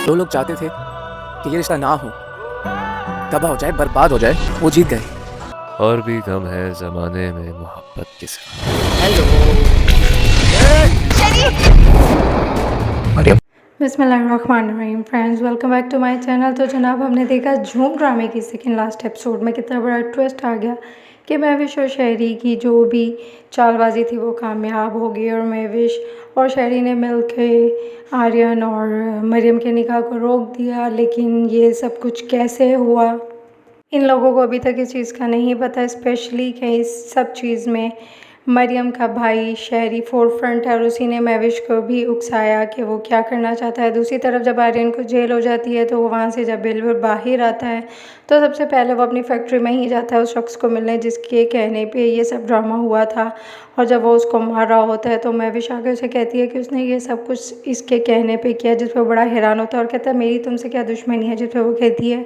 दो लोग चाहते थे कि ये रिश्ता ना हो, तबाह हो जाए, बर्बाद हो जाए, वो जीत गए। और भी कम है ज़माने में मोहब्बत के सिवा। हेलो बिस्मिल्लाहिर्रहमानिर्रहीम friends, welcome back to my channel. तो जनाब, हमने देखा झूम ड्रामे की सेकंड लास्ट एपिसोड में कितना बड़ा ट्विस्ट आ गया कि महविश और शहरी की जो भी चालबाजी थी वो कामयाब हो गई और महविश और शहरी ने मिलके आर्यन और मरियम के निकाह को रोक दिया। लेकिन ये सब कुछ कैसे हुआ, इन लोगों को अभी तक इस चीज़ का नहीं पता, स्पेशली कि इस सब चीज़ में मरियम का भाई शहरी फोर फ्रंट है और उसी ने महविश को भी उकसाया कि वो क्या करना चाहता है। दूसरी तरफ जब आर्यन को जेल हो जाती है तो वो वहाँ से जब बेल पर बाहर आता है तो सबसे पहले वो अपनी फैक्ट्री में ही जाता है उस शख्स को मिलने जिसके कहने पे ये सब ड्रामा हुआ था। और जब वो उसको मार रहा होता है तो महविश आके उसे कहती है कि उसने ये सब कुछ इसके कहने पे किया, जिस पर बड़ा हैरान होता है और कहता है मेरी तुमसे क्या दुश्मनी है। जिस पर वो कहती है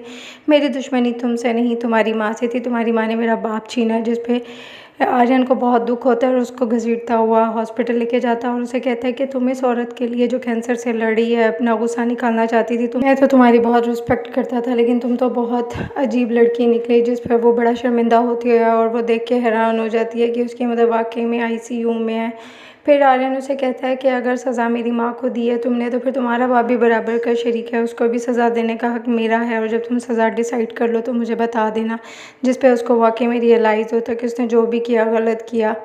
मेरी दुश्मनी तुमसे नहीं, तुम्हारी माँ से थी, तुम्हारी माँ ने मेरा बाप छीना। जिस पे आर्यन को बहुत दुख होता है और उसको घसीटता हुआ हॉस्पिटल लेके जाता है और उसे कहता है कि तुम इस औरत के लिए जो कैंसर से लड़ी है, अपना गुस्सा निकालना चाहती थी, मैं तो तुम्हारी बहुत रिस्पेक्ट करता था, लेकिन तुम तो बहुत अजीब लड़की निकली। जिस पर वो बड़ा शर्मिंदा होती है और वो देख के हैरान हो जाती है कि उसकी मदर वाकई में ICU में है। फिर आर्यन उसे कहता है कि अगर सज़ा मेरी माँ को दी है तुमने तो फिर तुम्हारा बाप भी बराबर का शरीक है, उसको भी सज़ा देने का हक मेरा है और जब तुम सज़ा डिसाइड कर लो तो मुझे बता देना। जिस पे उसको वाकई में रियलाइज़ होता है कि उसने जो भी किया गलत किया।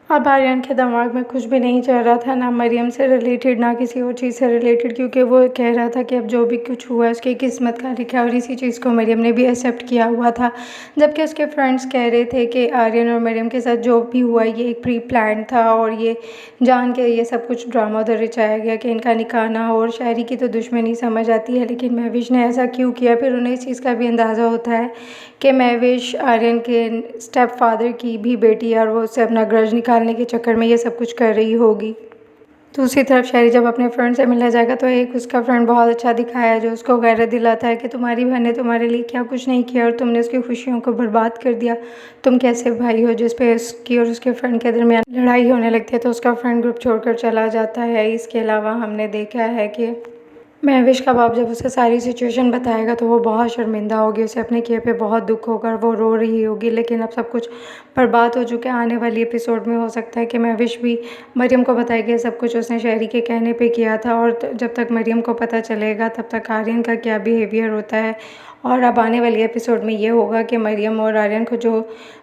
अब आर्यन के दिमाग में कुछ भी नहीं चल रहा था, ना मरियम से रिलेटेड ना किसी और चीज़ से रिलेटेड, क्योंकि वो कह रहा था कि अब जो भी कुछ हुआ है उसकी किस्मत का लिखा है और इसी चीज़ को मरियम ने भी एक्सेप्ट किया हुआ था। जबकि उसके फ्रेंड्स कह रहे थे कि आर्यन और मरियम के साथ जो भी हुआ ये एक प्री प्लान था और ये जान के ये सब कुछ ड्रामा उधर रचाया गया कि इनका निकाह ना हो। और शहरी की तो दुश्मनी समझ आती है, लेकिन महविश ने ऐसा क्यों किया। फिर उन्हें इस चीज़ का भी अंदाज़ा होता है कि महविश आर्यन के स्टेप फादर की भी बेटी है और वो उससे अपना ग्रज निकालने के चक्कर में ये सब कुछ कर रही होगी। दूसरी तरफ शहरी जब अपने फ्रेंड से मिलने जाएगा तो एक उसका फ्रेंड बहुत अच्छा दिखाया है जो उसको गैरत दिलाता है कि तुम्हारी बहन ने तुम्हारे लिए क्या कुछ नहीं किया और तुमने उसकी खुशियों को बर्बाद कर दिया, तुम कैसे भाई हो। जिस पे उसकी और उसके फ्रेंड के दरमियान लड़ाई होने लगती है तो उसका फ्रेंड ग्रुप छोड़कर चला जाता है। इसके अलावा हमने देखा है कि महविश का बाप जब उसे सारी सिचुएशन बताएगा तो वो बहुत शर्मिंदा होगी, उसे अपने किए पे बहुत दुख होगा, वो रो रही होगी। लेकिन अब सब कुछ बर्बाद हो चुका है। आने वाली एपिसोड में हो सकता है कि महविश भी मरियम को बताएगी सब कुछ उसने शहरी के कहने पे किया था और जब तक मरियम को पता चलेगा तब तक आर्यन का क्या बिहेवियर होता है। और अब आने वाली एपिसोड में ये होगा कि मरियम और आर्यन को जो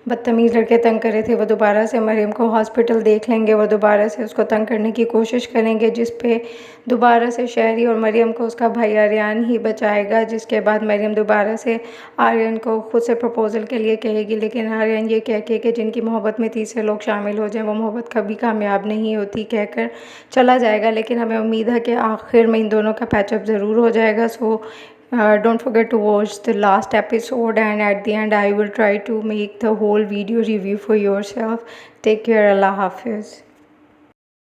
बदतमीज़ लड़के तंग करे थे वो दोबारा से मरियम को हॉस्पिटल देख लेंगे, वो दोबारा से उसको तंग करने की कोशिश करेंगे, जिस पे दोबारा से शहरी और मरियम को उसका भाई आर्यन ही बचाएगा। जिसके बाद मरियम दोबारा से आर्यन को खुद से प्रपोज़ल के लिए कहेगी, लेकिन आर्यन ये कह के कि जिनकी मोहब्बत में तीसरे लोग शामिल हो जाएं वो मोहब्बत कभी कामयाब नहीं होती कहकर चला जाएगा। लेकिन हमें उम्मीद है कि आखिर में इन दोनों का पैचअप ज़रूर हो जाएगा। सो don't forget to watch the last episode, and at the end I will try to make the whole video review for yourself. Take care. Allah Hafiz.